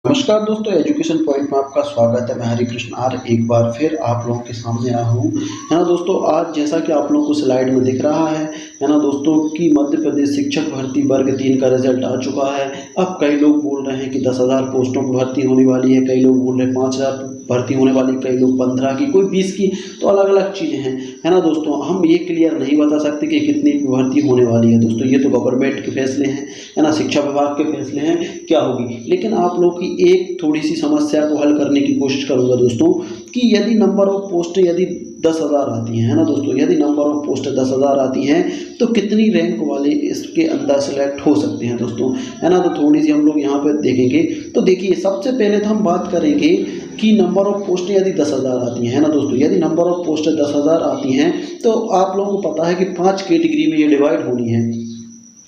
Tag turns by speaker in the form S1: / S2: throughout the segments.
S1: नमस्कार दोस्तों, education point में आपका स्वागत है। मैं हरि कृष्ण आर एक बार फिर आप लोगों के सामने आया हूँ, है ना दोस्तों। आज जैसा कि आप लोगों को स्लाइड में दिख रहा है ना दोस्तों, कि मध्य प्रदेश शिक्षक भर्ती वर्ग 3 का रिजल्ट आ चुका है। अब कई लोग बोल रहे हैं कि 10,000 पोस्टों की भर्ती होने वाली है, कई लोग बोल रहे हैं 5,000 भर्ती होने वाली, कई लोग 15 की, कोई 20 की। तो अलग अलग चीज़ें हैं, है ना दोस्तों। हम ये क्लियर नहीं बता सकते कि कितनी भर्ती होने वाली है दोस्तों। ये तो गवर्नमेंट के फैसले हैं, है ना, शिक्षा विभाग के फैसले हैं क्या होगी। लेकिन आप लोग की एक थोड़ी सी समस्या को हल करने की कोशिश करूंगा दोस्तों, कि यदि नंबर ऑफ पोस्ट यदि 10,000 आती हैं, है ना दोस्तों, यदि नंबर ऑफ पोस्ट 10,000 आती हैं तो कितनी रैंक वाले इसके अंदर सेलेक्ट हो सकते हैं दोस्तों, है ना। तो थोड़ी सी हम लोग यहाँ पर देखेंगे। तो देखिए, सबसे पहले तो हम बात करेंगे कि नंबर ऑफ पोस्ट यदि 10,000 आती हैं, है ना दोस्तों, यदि नंबर ऑफ पोस्ट 10,000 आती हैं तो आप लोगों को पता है कि 5 कैटेगरी में ये डिवाइड होनी है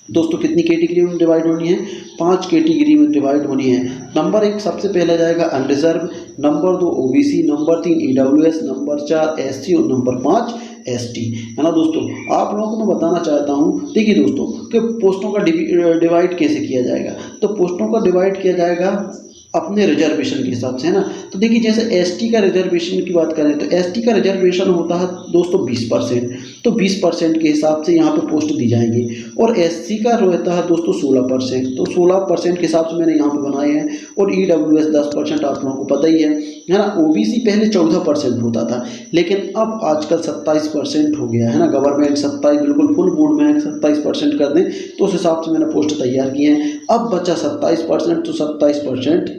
S1: दोस्तों। कितनी कैटेगरी में डिवाइड होनी है? 5 कैटेगरी में डिवाइड होनी है। नंबर 1 सबसे पहला जाएगा अनरिजर्व, नंबर 2 ओबीसी, नंबर 3 ईडब्ल्यूएस, नंबर 4 एससी और नंबर 5 एसटी, है ना दोस्तों। आप लोगों को मैं बताना चाहता हूँ, देखिए दोस्तों, कि पोस्टों का डिवाइड कैसे किया जाएगा। तो पोस्टों का डिवाइड किया जाएगा अपने रिजर्वेशन के हिसाब से, है ना। तो देखिए, जैसे एसटी का रिजर्वेशन की बात करें तो एसटी का रिजर्वेशन होता है दोस्तों 20%। तो 20% के हिसाब से यहाँ पे पोस्ट दी जाएंगी। और एससी का रहता है दोस्तों 16%। तो 16% के हिसाब से मैंने यहाँ पे बनाए हैं। और ईडब्ल्यूएस 10%, आप लोगों को पता ही है ना। ओबीसी पहले 14% होता था, लेकिन अब आजकल 27% हो गया है ना। गवर्नमेंट 27 बिल्कुल फुल बोर्ड में 27% कर दें तो उस हिसाब से मैंने पोस्ट तैयार किए हैं। अब बचा 27%, तो 27%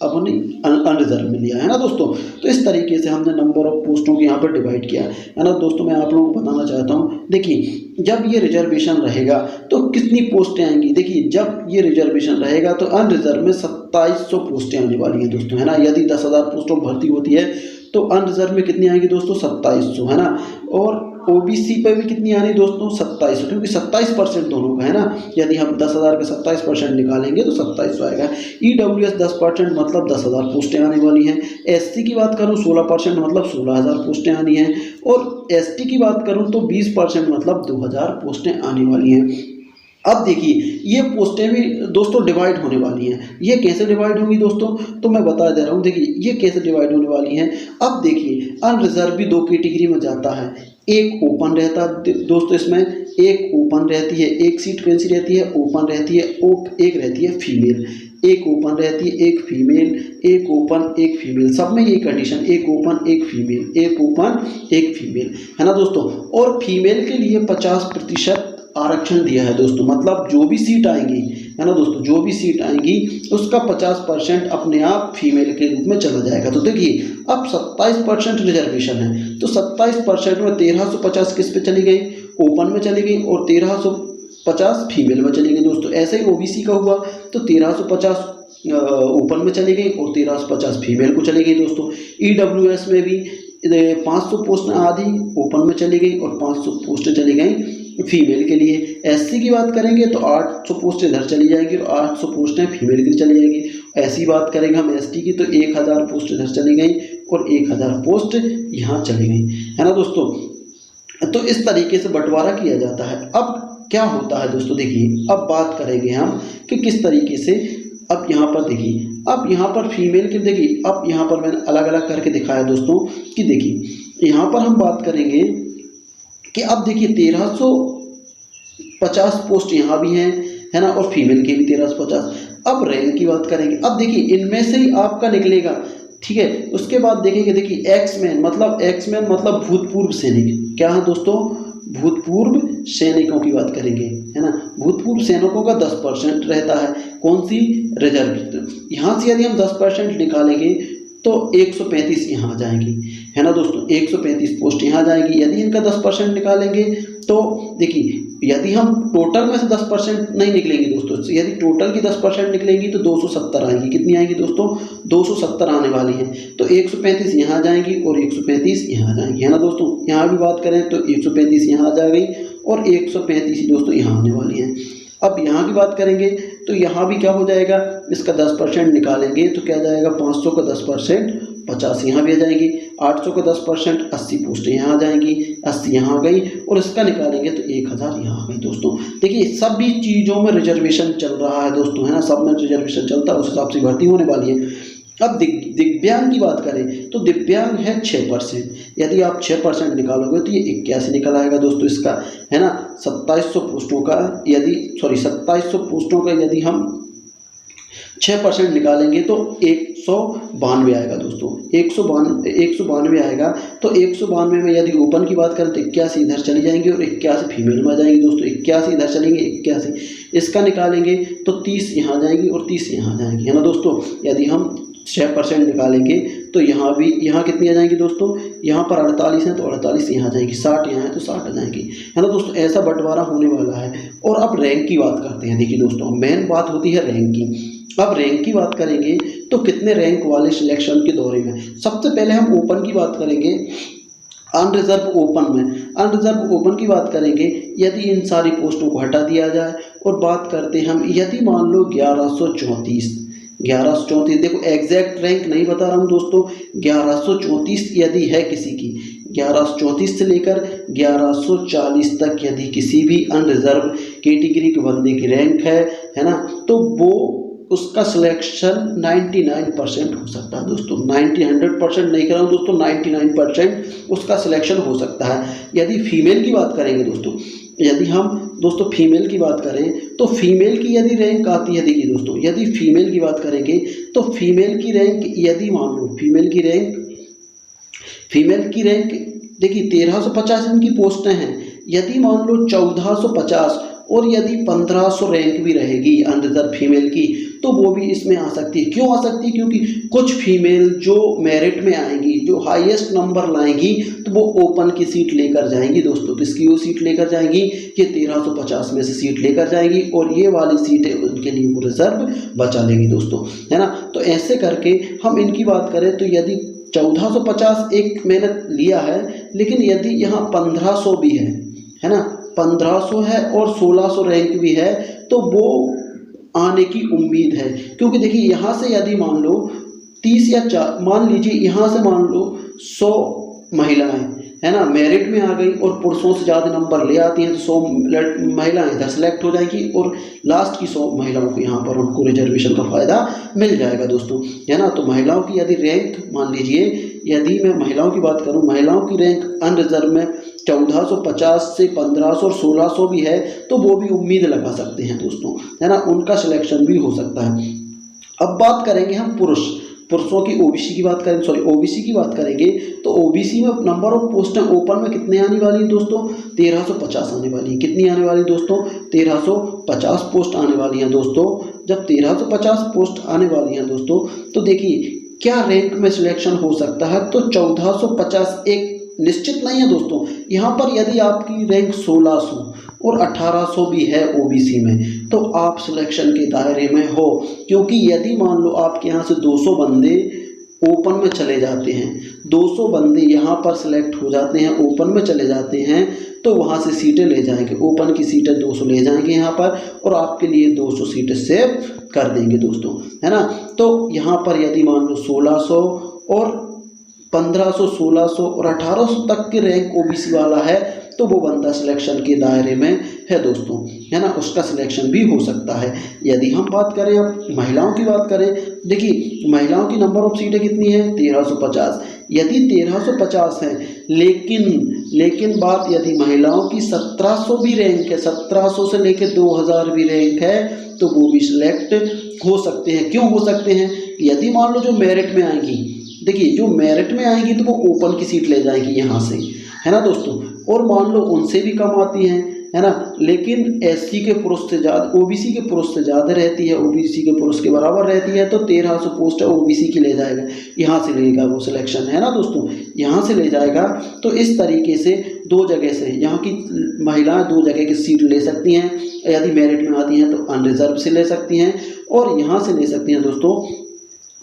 S1: अपनी अनरिजर्व में लिया है ना दोस्तों। तो इस तरीके से हमने नंबर ऑफ पोस्टों को यहाँ पर डिवाइड किया है ना दोस्तों। मैं आप लोगों को बताना चाहता हूँ, देखिए, जब ये रिजर्वेशन रहेगा तो कितनी पोस्टें आएंगी। देखिए, जब ये रिजर्वेशन रहेगा तो अनरिजर्व में 2700 पोस्टें आने वाली हैं दोस्तों, है ना। यदि 10,000 पोस्टों भर्ती होती है तो अनरिजर्व में कितनी आएंगी दोस्तों? 2700, है ना। और ओबीसी पे भी कितनी आ रही दोस्तों? 2700, क्योंकि 27% दोनों का है ना। यदि हम 10,000 का 27% निकालेंगे तो 2700 आएगा। ईडब्ल्यूएस 10% मतलब 10,000 पोस्टें आने वाली हैं। एससी की बात करूँ 16% मतलब 16,000 पोस्टें आनी हैं। और एसटी की बात करूँ तो 20% मतलब 2,000 पोस्टें आने वाली हैं। अब देखिए, ये पोस्टें भी दोस्तों डिवाइड होने वाली हैं। ये कैसे डिवाइड होंगी दोस्तों? तो मैं बता दे रहा हूँ, देखिए ये कैसे डिवाइड होने वाली हैं। अब देखिए, अनरिजर्व भी 2 कैटेगरी में जाता है। एक ओपन रहता है दोस्तों, इसमें एक ओपन रहती है, एक सीट कैंसी रहती है? ओपन रहती है। एक रहती है फीमेल, एक ओपन रहती है, एक फीमेल, एक ओपन एक फीमेल। सब में ये कंडीशन, एक ओपन एक फीमेल, एक ओपन एक फीमेल, है ना दोस्तों। और फीमेल के लिए 50% आरक्षण दिया है दोस्तों। मतलब जो भी सीट आएंगी, है ना दोस्तों, जो भी सीट आएंगी उसका 50% अपने आप फीमेल के रूप में चला जाएगा। तो देखिए, अब 27% रिजर्वेशन है, तो 27% में 1350 किस पे चली गई? ओपन में चली गई, और 1350 फीमेल में चली गई दोस्तों। ऐसे ही ओबीसी का हुआ तो 1350 ओपन में चली गई और 1350 फीमेल को चली गई दोस्तों। ईडब्ल्यूएस में भी 500 पोस्ट आधी ओपन में चली गई और 500 पोस्टें चली गई फीमेल के लिए। एससी की बात करेंगे तो 800 पोस्टें इधर चली जाएंगी और 800 पोस्टें फीमेल की चली जाएंगी। ऐसी बात करेंगे हम एसटी की तो 1000 पोस्ट इधर चली गई और 1000 पोस्ट यहाँ चली गई, है ना दोस्तों। तो इस तरीके से बंटवारा किया जाता है। अब क्या होता है दोस्तों, देखिए, अब बात करेंगे हम कि किस तरीके से। अब यहाँ पर देखिए, अब यहाँ पर फीमेल के देखिए, अब यहाँ पर मैंने अलग अलग करके दिखाया दोस्तों, कि देखिए यहाँ पर हम बात करेंगे कि अब देखिए 1350 पोस्ट यहाँ भी हैं, है ना, और फीमेल के भी 1350। अब रैंक की बात करेंगे। अब देखिए, इनमें से ही आपका निकलेगा, ठीक है। उसके बाद देखेंगे, देखिए एक्समैन मतलब भूतपूर्व सैनिक। क्या है दोस्तों? भूतपूर्व सैनिकों की बात करेंगे, है ना। भूतपूर्व सैनिकों का 10% रहता है। कौन सी? रिजर्व। यहाँ से यदि हम 10% निकालेंगे तो 135 यहाँ जाएंगी, है ना दोस्तों। 135 पोस्ट यहाँ जाएंगी। यदि इनका 10% निकालेंगे तो देखिए, यदि हम टोटल में से 10% नहीं निकलेंगे दोस्तों, यदि टोटल की 10% निकलेंगी तो 270 आएंगी। कितनी आएंगी दोस्तों? 270 आने वाली हैं। तो 135 यहाँ जाएंगी और 135 यहाँ जाएंगी, है ना दोस्तों। यहाँ भी बात करें तो 135 यहाँ जा गई और 135 दोस्तों यहाँ आने वाली हैं। अब यहाँ की बात करेंगे तो यहाँ भी क्या हो जाएगा? इसका 10% निकालेंगे तो क्या जाएगा? 500 का 10% 50 यहाँ भी आ जाएंगी, 800 का 10% 80 पोस्टें यहाँ आ जाएंगी, 80 यहाँ आ गई और इसका निकालेंगे तो 1000 यहाँ आ गई दोस्तों। देखिए सभी चीज़ों में रिजर्वेशन चल रहा है दोस्तों, है ना, सब में रिजर्वेशन चलता है, उस हिसाब से भर्ती होने वाली है। अब दिव्यांग की बात करें तो दिव्यांग है 6%। यदि आप 6% निकालोगे तो ये 81 निकल आएगा दोस्तों इसका, है ना। 2700 पोस्टों का यदि 2700 पोस्टों का यदि हम 6% निकालेंगे तो 192 आएगा दोस्तों, 192 आएगा। तो 192 में यदि ओपन की बात करें तो 81 इधर चली जाएंगे और 81 फीमेल में आ जाएंगे दोस्तों, 81 इधर चलेंगे, 81 इसका निकालेंगे तो 30 यहाँ आ जाएंगी और 30 यहाँ आ जाएंगी, है ना दोस्तों। यदि हम 6% निकालेंगे तो यहाँ कितनी आ जाएंगी दोस्तों, यहाँ पर 48 है तो 48 यहाँ आ जाएगी, 60 यहाँ है तो 60 आ जाएंगी, है ना दोस्तों। ऐसा बंटवारा होने वाला है। और अब रैंक की बात करते हैं। देखिए दोस्तों मेन बात होती है रैंक की। अब रैंक की बात करेंगे तो कितने रैंक वाले सिलेक्शन के दौरे में, सबसे पहले हम ओपन की बात करेंगे। अनरिजर्व ओपन में, अनरिजर्व ओपन की बात करेंगे यदि इन सारी पोस्टों को हटा दिया जाए और बात करते हैं हम, यदि मान लो 1134, देखो एग्जैक्ट रैंक नहीं बता रहा हूँ दोस्तों, 1134 यदि है किसी की, 1134 से लेकर 1140 तक यदि किसी भी अनरिजर्व कैटेगरी के बंदे की रैंक है ना, तो वो उसका सिलेक्शन 99% हो सकता है दोस्तों। 100% नहीं कर रहा हूँ दोस्तों, 99% उसका सिलेक्शन हो सकता है। यदि फीमेल की बात करेंगे दोस्तों, यदि हम दोस्तों फीमेल की बात करें तो फीमेल की यदि रैंक आती है, देखिए दोस्तों यदि फीमेल की बात करेंगे तो फीमेल की रैंक यदि मान लो फीमेल की रैंक देखिए 1350 इनकी पोस्टें हैं। यदि मान लो 1450 और यदि 1500 रैंक भी रहेगी अनरिजर्व फीमेल की तो वो भी इसमें आ सकती है। क्यों आ सकती है? क्योंकि कुछ फीमेल जो मेरिट में आएंगी, जो हाईएस्ट नंबर लाएंगी, तो वो ओपन की सीट लेकर जाएंगी दोस्तों। किसकी वो सीट लेकर जाएंगी? ये 1350 में से सीट लेकर जाएंगी और ये वाली सीटें उनके लिए वो रिजर्व बचा लेंगी दोस्तों, है ना। तो ऐसे करके हम इनकी बात करें तो यदि 1450 एक मैंने लिया है, लेकिन यदि यहाँ 1500 भी है ना, 1500 है और 1600 रैंक भी है तो वो आने की उम्मीद है। क्योंकि देखिए यहाँ से यदि मान लो 30 या मान लीजिए यहाँ से मान लो 100 महिलाएं है ना मेरिट में आ गई और पुरुषों से ज़्यादा नंबर ले आती हैं तो 100 महिलाएं इधर सेलेक्ट हो जाएंगी और लास्ट की 100 महिलाओं को यहाँ पर उनको रिजर्वेशन का फ़ायदा मिल जाएगा दोस्तों, है ना। तो महिलाओं की यदि रैंक मान लीजिए, यदि मैं महिलाओं की बात करूं, महिलाओं की रैंक अनरिजर्व में 1450 से 1500 और 1600 भी है तो वो भी उम्मीद लगा सकते हैं दोस्तों, है ना, उनका सिलेक्शन भी हो सकता है। अब बात करेंगे हम पुरुषों की ओबीसी की बात करें, ओबीसी की बात करेंगे तो ओबीसी में नंबर ऑफ पोस्टें ओपन में कितने आने वाली है दोस्तों? 1350 आने वाली है। कितनी आने वाली दोस्तों? 1350 पोस्ट आने वाली हैं दोस्तों। जब 1350 पोस्ट आने वाली हैं दोस्तों तो देखिए क्या रैंक में सिलेक्शन हो सकता है, तो 1450 एक निश्चित नहीं है दोस्तों। यहाँ पर यदि आपकी रैंक 1600 और 1800 भी है ओबीसी में तो आप सिलेक्शन के दायरे में हो। क्योंकि यदि मान लो आपके यहाँ से 200 बंदे ओपन में चले जाते हैं, 200 बंदे यहाँ पर सिलेक्ट हो जाते हैं, ओपन में चले जाते हैं, तो वहाँ से सीटें ले जाएंगे, ओपन की सीटें 200 ले जाएंगे यहाँ पर और आपके लिए 200 सीटें सेव कर देंगे दोस्तों, है ना। तो यहाँ पर यदि मान लो 1600 और 1500, 1600 और 1800 तक के रैंक ओबीसी वाला है तो वो बंदा सिलेक्शन के दायरे में है दोस्तों, है ना, उसका सिलेक्शन भी हो सकता है। यदि हम बात करें अब महिलाओं की बात करें, देखिए महिलाओं की नंबर ऑफ सीटें कितनी है? 1350। यदि 1350 है लेकिन बात यदि महिलाओं की 1700 भी रैंक है, 1700 से लेकर 2000 भी रैंक है तो वो भी सिलेक्ट हो सकते हैं। क्यों हो सकते हैं? यदि मान लो जो मेरिट में आएंगी, देखिए जो मेरिट में आएंगी तो वो ओपन की सीट ले जाएंगी यहाँ से, है ना दोस्तों, और मान लो उनसे भी कम आती हैं, है ना, लेकिन एससी के पुरुष से ज़्यादा, ओबीसी के पुरुष से ज़्यादा रहती है, ओबीसी के पुरुष के बराबर रहती है, तो 1300 पोस्ट ओबीसी की ले जाएगा, यहाँ से लेगा वो सिलेक्शन, है ना दोस्तों, यहाँ से ले जाएगा। तो इस तरीके से दो जगह से यहाँ की महिलाएं 2 जगह की सीट ले सकती हैं। यदि मेरिट में आती हैं तो अनरिजर्व से ले सकती हैं और यहाँ से ले सकती हैं दोस्तों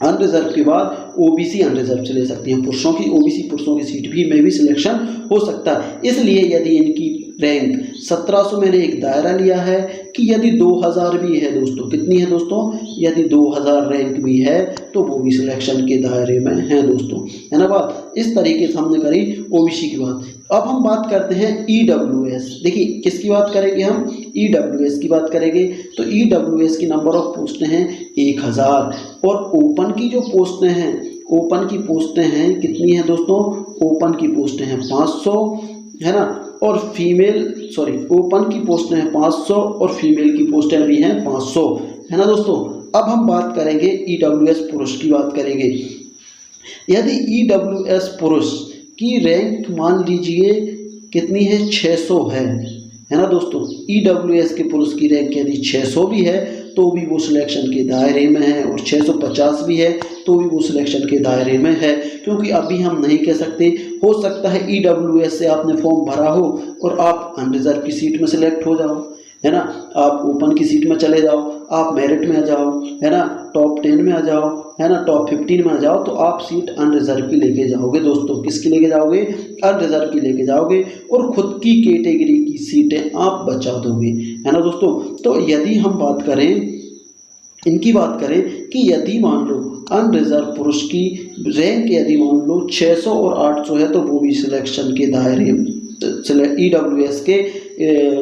S1: अनरिजर्व के बाद ओबीसी अनरिजर्व से ले सकती हैं। पुरुषों की ओबीसी पुरुषों की सीट भी में भी सिलेक्शन हो सकता है। इसलिए यदि इनकी रैंक 1700 मैंने एक दायरा लिया है कि यदि 2000 भी है दोस्तों, कितनी है दोस्तों, यदि 2000 रैंक भी है तो वो भी सिलेक्शन के दायरे में है दोस्तों, है ना बात। इस तरीके से हमने करी ओबीसी की बात। अब हम बात करते हैं ईडब्ल्यूएस। देखिए किसकी बात करेंगे हम, ईडब्ल्यूएस की बात करेंगे। तो ईडब्ल्यूएस की नंबर ऑफ पोस्टें हैं 1000 और ओपन की जो पोस्टें हैं, ओपन की पोस्टें हैं कितनी हैं दोस्तों, ओपन की पोस्टें हैं 500, है ना, और ओपन की पोस्टें हैं 500 और फीमेल की पोस्टें भी हैं 500, है ना दोस्तों। अब हम बात करेंगे ईडब्ल्यूएस पुरुष की बात करेंगे। यदि ईडब्ल्यूएस पुरुष की रैंक मान लीजिए कितनी है, 600 है ना दोस्तों। ईडब्ल्यूएस के पुरुष की रैंक यदि 600 भी है तो भी वो सिलेक्शन के दायरे में है, और 650 भी है तो भी वो सिलेक्शन के दायरे में है। क्योंकि अभी हम नहीं कह सकते, हो सकता है ईडब्ल्यूएस से आपने फॉर्म भरा हो और आप अनरिजर्व की सीट में सिलेक्ट हो जाओ, है ना, आप ओपन की सीट में चले जाओ, आप मेरिट में आ जाओ, है ना, टॉप 10 में आ जाओ, है ना, टॉप 15 में आ जाओ, तो आप सीट अनरिजर्व की लेके जाओगे दोस्तों। किसकी लेके जाओगे, अनरिजर्व की लेके जाओगे, और खुद की कैटेगरी की सीटें आप बचा दोगे, है ना दोस्तों। तो यदि हम बात करें, इनकी बात करें कि यदि मान लो अनरिजर्व पुरुष की रैंक यदि मान लो 600 और 800 है तो वो भी सिलेक्शन के दायरे, ईडब्ल्यूएस के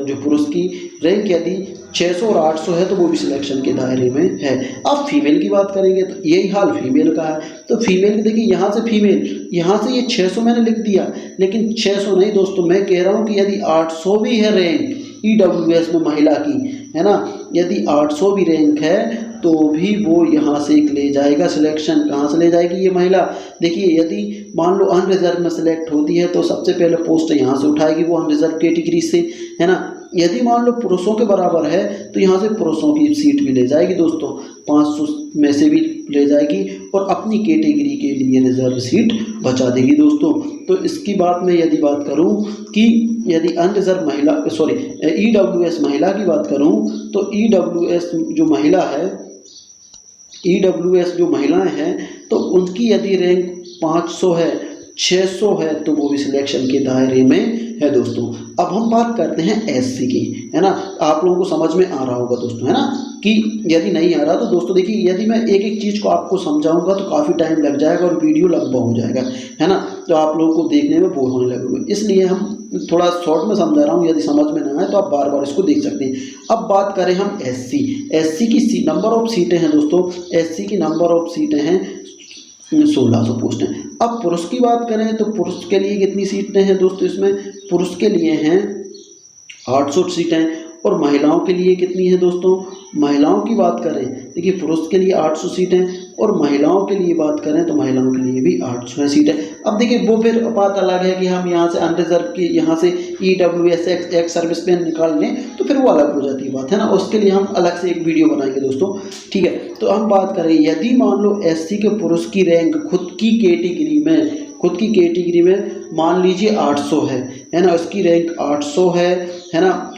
S1: जो पुरुष की रैंक यदि 600 और 800 है तो वो भी सिलेक्शन के दायरे में है। अब फीमेल की बात करेंगे तो यही हाल फीमेल का है। तो फीमेल देखिए, यहाँ से फीमेल, यहाँ से ये 600 मैंने लिख दिया, लेकिन 600 नहीं दोस्तों, मैं कह रहा हूँ कि यदि 800 भी है रैंक ईडब्ल्यूएस में महिला की, है ना, यदि 800 भी रैंक है तो भी वो यहाँ से एक ले जाएगा सिलेक्शन। कहाँ से ले जाएगी ये महिला, देखिए यदि मान लो अनरिजर्व में सिलेक्ट होती है तो सबसे पहले पोस्ट यहाँ से उठाएगी वो अनरिजर्व कैटेगरी से, है ना। यदि मान लो पुरुषों के बराबर है तो यहाँ से पुरुषों की सीट भी ले जाएगी दोस्तों, 500 में से भी ले जाएगी और अपनी कैटेगरी के लिए रिजर्व सीट बचा देगी दोस्तों। तो इसकी बात में यदि बात करूँ कि यदि अनरिजर्व महिला, ईडब्ल्यूएस महिला की बात करूँ तो ईडब्ल्यूएस जो महिला है, ईडब्ल्यूएस जो महिलाएं हैं तो उनकी यदि रैंक 500 है, 600 है तो वो भी सिलेक्शन के दायरे में है दोस्तों। अब हम बात करते हैं एससी की, है ना। आप लोगों को समझ में आ रहा होगा दोस्तों, है ना, कि यदि नहीं आ रहा तो दोस्तों देखिए, यदि मैं एक एक चीज़ को आपको समझाऊंगा तो काफ़ी टाइम लग जाएगा और वीडियो लंबा हो जाएगा, है ना, तो आप लोगों को देखने में बोर होने लगेगा। इसलिए हम थोड़ा शॉर्ट में समझा रहा हूँ, यदि समझ में ना आए तो आप बार बार इसको देख सकते हैं। अब बात करें हम एससी की नंबर ऑफ सीटें हैं दोस्तों, एससी की नंबर ऑफ सीटें हैं 1600 पोस्टें। अब पुरुष की बात करें तो पुरुष के लिए कितनी सीटें हैं दोस्तों, इसमें पुरुष के लिए हैं 800 सीटें, और महिलाओं के लिए कितनी है दोस्तों, महिलाओं की बात करें देखिए, पुरुष के लिए 800 सीटें और महिलाओं के लिए बात करें तो महिलाओं के लिए भी 800 सीटें। अब देखिए वो फिर बात अलग है कि हम यहाँ से अनरिजर्व की, यहाँ से ईडब्ल्यूएस एक्स सर्विस मैन निकाल लें तो फिर वो अलग हो जाती है बात, है ना, उसके लिए हम अलग से एक वीडियो बनाएंगे दोस्तों, ठीक है। तो हम बात करें यदि मान लो एससी के पुरुष की रैंक खुद की कैटेगरी में मान लीजिए 800 है ना, उसकी रैंक 800 है ना,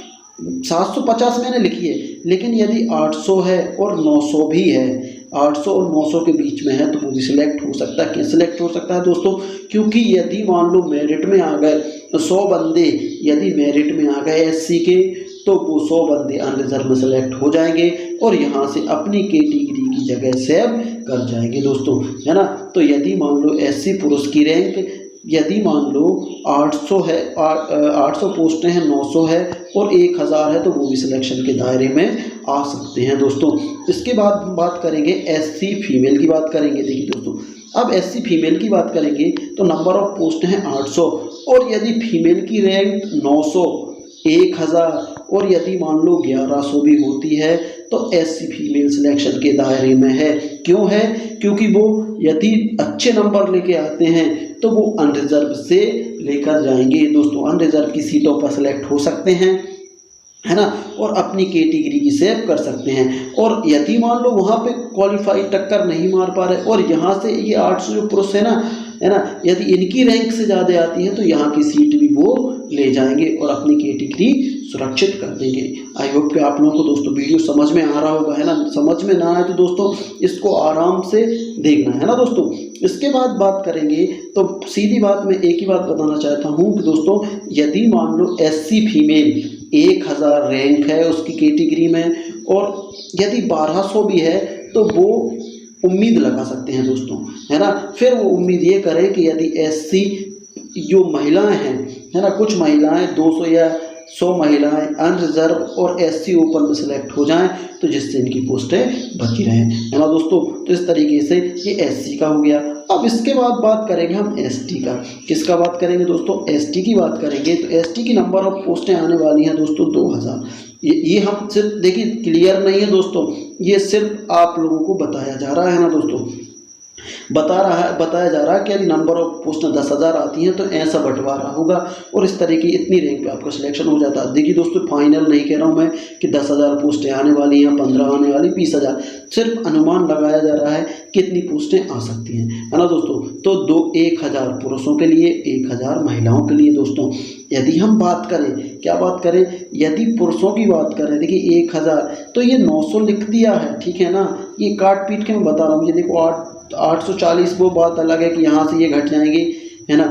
S1: 750 मैंने लिखी है, लेकिन यदि 800 है और 900 भी है, 800 और 900 के बीच में है तो वो भी सिलेक्ट हो सकता है। क्यों सिलेक्ट हो सकता है दोस्तों, क्योंकि यदि मान लो मेरिट में आ गए 100 बंदे, यदि मेरिट में आ गए एससी के तो वो 100 बंदे अनरिजर्व में सेलेक्ट हो जाएंगे और यहाँ से अपनी कैटेगरी की जगह सेव कर जाएंगे दोस्तों, है ना। तो यदि मान लो एससी पुरुष की रैंक यदि मान लो 800 है, 800 पोस्टें हैं, 900 है और 1000 है तो वो भी सिलेक्शन के दायरे में आ सकते हैं दोस्तों। इसके बाद हम बात करेंगे एससी फीमेल की बात करेंगे। देखिए दोस्तों, अब एससी फीमेल की बात करेंगे तो नंबर ऑफ पोस्ट हैं 800 और यदि फीमेल की रैंक 900, 1000 और यदि मान लो 1100 भी होती है तो एससी फीमेल सिलेक्शन के दायरे में है। क्यों है? क्योंकि वो यदि अच्छे नंबर लेके आते हैं तो वो अनरिजर्व से लेकर जाएंगे दोस्तों, अनरिजर्व की सीटों पर सेलेक्ट हो सकते हैं, है ना, और अपनी कैटेगरी की सेव कर सकते हैं। और यदि मान लो वहाँ पे क्वालिफाई टक्कर नहीं मार पा रहे और यहाँ से ये 800 जो पुरुष है ना, है ना। यदि इनकी रैंक से ज़्यादा आती है तो यहाँ की सीट भी वो ले जाएंगे और अपनी कैटेगरी सुरक्षित कर देंगे। आई होप कि आप लोगों को दोस्तों वीडियो समझ में आ रहा होगा, है ना। समझ में ना आए तो दोस्तों इसको आराम से देखना, है ना दोस्तों। इसके बाद बात करेंगे तो सीधी बात मैं एक ही बात बताना चाहता हूँ कि दोस्तों यदि मान लो SC फीमेल 1000 रैंक है उसकी कैटेगरी में और यदि 1200 भी है तो वो उम्मीद लगा सकते हैं दोस्तों, है ना। फिर वो उम्मीद ये करें कि यदि SC जो महिलाएं हैं, है ना, कुछ महिलाएं 200 या 100 महिलाएं अनरिजर्व और SC ओपन में सेलेक्ट हो जाएं तो जिससे इनकी पोस्टें बची रहें, है ना दोस्तों। तो इस तरीके से ये SC का हो गया। अब इसके बाद बात करेंगे हम ST का। किसका बात करेंगे दोस्तों? ST की बात करेंगे तो ST की नंबर ऑफ पोस्टें आने वाली हैं दोस्तों 2000। ये हम सिर्फ देखिए क्लियर नहीं है दोस्तों, ये सिर्फ आप लोगों को बताया जा रहा है ना दोस्तों, बताया जा रहा है कि यदि नंबर ऑफ पोस्टें 10,000 आती हैं तो ऐसा बंटवारा होगा और इस तरह की इतनी रैंक पे आपका सिलेक्शन हो जाता है। देखिए दोस्तों फाइनल नहीं कह रहा हूँ मैं कि 10,000 पोस्टें आने वाली हैं, 15 आने वाली, 20,000, सिर्फ अनुमान लगाया जा रहा है कितनी पोस्टें आ सकती हैं, है ना दोस्तों। तो 1000 पुरुषों के लिए, 1000 महिलाओं के लिए दोस्तों। यदि हम बात करें, क्या बात करें, यदि पुरुषों की बात करें, देखिए 1000 तो ये 900 लिख दिया है, ठीक है ना। ये काट पीट के मैं बता रहा हूँ, ये देखो 840 वो बात अलग है कि यहाँ से ये घट जाएंगे, है ना।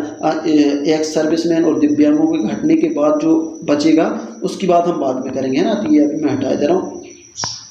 S1: एक्स सर्विसमैन और दिव्यांगों के घटने के बाद जो बचेगा उसकी बात हम बाद में करेंगे, है ना। तो ये अभी मैं हटा दे रहा हूँ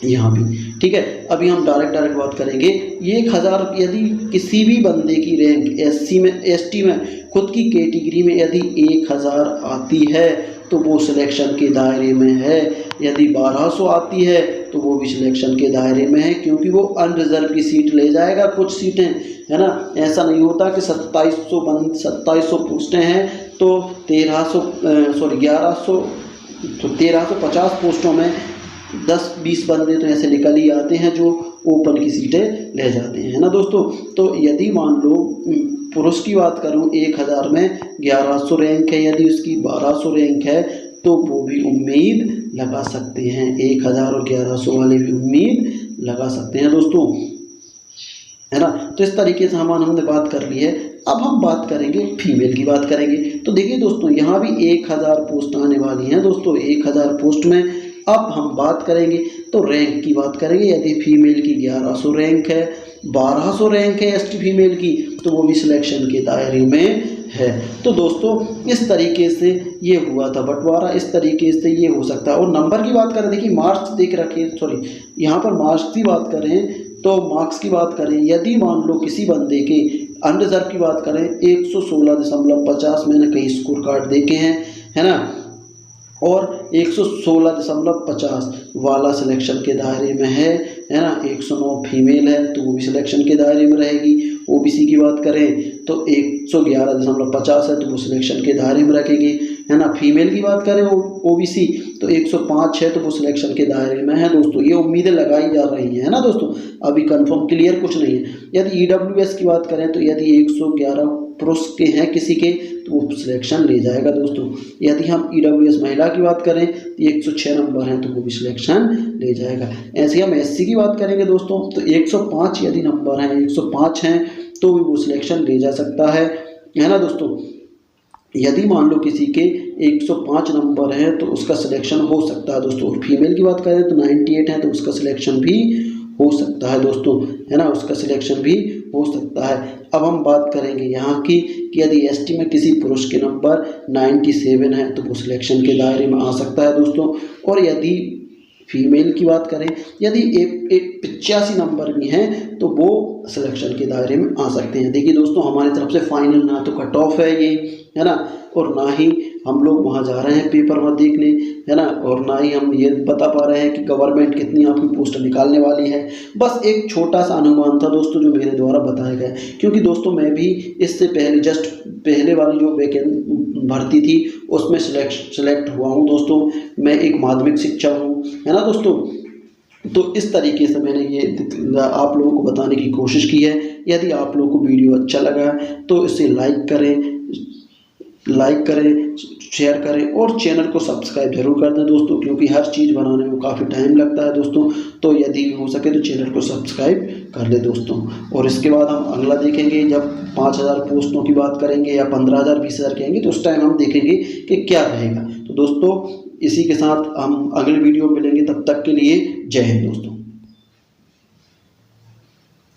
S1: यहाँ भी, ठीक है। अभी हम डायरेक्ट बात करेंगे। ये 1000 यदि किसी भी बंदे की रैंक SC में ST में खुद की कैटेगरी में यदि 1000 आती है तो वो सिलेक्शन के दायरे में है। यदि 1200 आती है तो वो भी सिलेक्शन के दायरे में है, क्योंकि वो अनरिजर्व की सीट ले जाएगा कुछ सीटें, है ना। ऐसा नहीं होता कि 2700 पोस्टें हैं तो 1350 पोस्टों में 10-20 बंदे तो ऐसे निकल ही आते हैं जो ओपन की सीटें ले जाते हैं, है ना दोस्तों। तो यदि मान लो पुरुष की बात करूं 1000 में 1100 रैंक है, यदि उसकी 1200 रैंक है तो वो भी उम्मीद लगा सकते हैं। 1000 और 1100 वाले भी उम्मीद लगा सकते हैं दोस्तों, है ना। तो इस तरीके से हमने बात कर ली है। अब हम बात करेंगे फीमेल की बात करेंगे। तो देखिए दोस्तों यहाँ भी 1000 पोस्ट आने वाली हैं दोस्तों। 1000 पोस्ट में अब हम बात करेंगे तो रैंक की बात करेंगे। यदि फीमेल की 1100 रैंक है, 1200 रैंक है ST फीमेल की, तो वो भी सिलेक्शन के दायरे में है। तो दोस्तों इस तरीके से ये हुआ था बंटवारा, इस तरीके से ये हो सकता है। और नंबर की बात करें, देखिए मार्क्स देख रखिए, सॉरी यहाँ पर मार्क्स की बात करें तो मार्क्स की बात करें, यदि मान लो किसी बंदे के अनरिजर्व की बात करें 116.50 मैंने कई स्कोर कार्ड देखे हैं, है ना, और 116.50 वाला सिलेक्शन के दायरे में है ना। 109 फीमेल है तो वो भी सिलेक्शन के दायरे में रहेगी। OBC की बात करें तो 111.50 है तो वो सिलेक्शन के दायरे में रखेगी, है ना। फीमेल की बात करें OBC तो 105 है तो वो सिलेक्शन के दायरे में है दोस्तों। ये उम्मीदें लगाई जा रही हैं, है ना दोस्तों, अभी कंफर्म क्लियर कुछ नहीं है। यदि EWS की बात करें तो यदि 111 पुरुष के हैं किसी के तो वो सिलेक्शन ले जाएगा दोस्तों। यदि हम EWS महिला की बात करें तो 106 नंबर है तो वो भी सिलेक्शन ले जाएगा। ऐसे हम SC की बात करेंगे दोस्तों तो 105 यदि नंबर हैं, 105 हैं तो भी वो सिलेक्शन ले जा सकता है ना दोस्तों। यदि मान लो किसी के 105 नंबर है तो उसका सिलेक्शन हो सकता है दोस्तों। और फीमेल की बात करें तो 98 है तो उसका सिलेक्शन भी हो सकता है दोस्तों, है ना, उसका सिलेक्शन भी हो सकता है। अब हम बात करेंगे यहाँ की कि यदि ST में किसी पुरुष के नंबर 97 है तो वो सिलेक्शन के दायरे में आ सकता है दोस्तों। और यदि फीमेल की बात करें, यदि 85 नंबर भी हैं तो वो सिलेक्शन के दायरे में आ सकते हैं। देखिए दोस्तों हमारी तरफ से फाइनल ना तो कट ऑफ है ये, है ना, और ना ही हम लोग वहाँ जा रहे हैं पेपर में देखने, है ना, और ना ही हम ये बता पा रहे हैं कि गवर्नमेंट कितनी आपकी पोस्ट निकालने वाली है। बस एक छोटा सा अनुमान था दोस्तों जो मेरे द्वारा बताया गया, क्योंकि दोस्तों मैं भी इससे पहले जस्ट पहले वाली जो भर्ती थी उसमें सेलेक्ट हुआ हूँ दोस्तों। मैं एक माध्यमिक शिक्षक हूँ, है ना दोस्तों। तो इस तरीके से मैंने ये आप लोगों को बताने की कोशिश की है। यदि आप लोगों को वीडियो अच्छा लगा तो इसे लाइक करें, लाइक करें, शेयर करें और चैनल को सब्सक्राइब जरूर कर दें दोस्तों, क्योंकि हर चीज़ बनाने में काफ़ी टाइम लगता है दोस्तों। तो यदि हो सके तो चैनल को सब्सक्राइब कर ले दोस्तों। और इसके बाद हम अगला देखेंगे, जब 5000 पोस्टों की बात करेंगे या 15,000 20,000 कहेंगे तो उस टाइम हम देखेंगे कि क्या रहेगा। तो दोस्तों इसी के साथ हम अगले वीडियो में मिलेंगे, तब तक के लिए जय हिंद दोस्तों।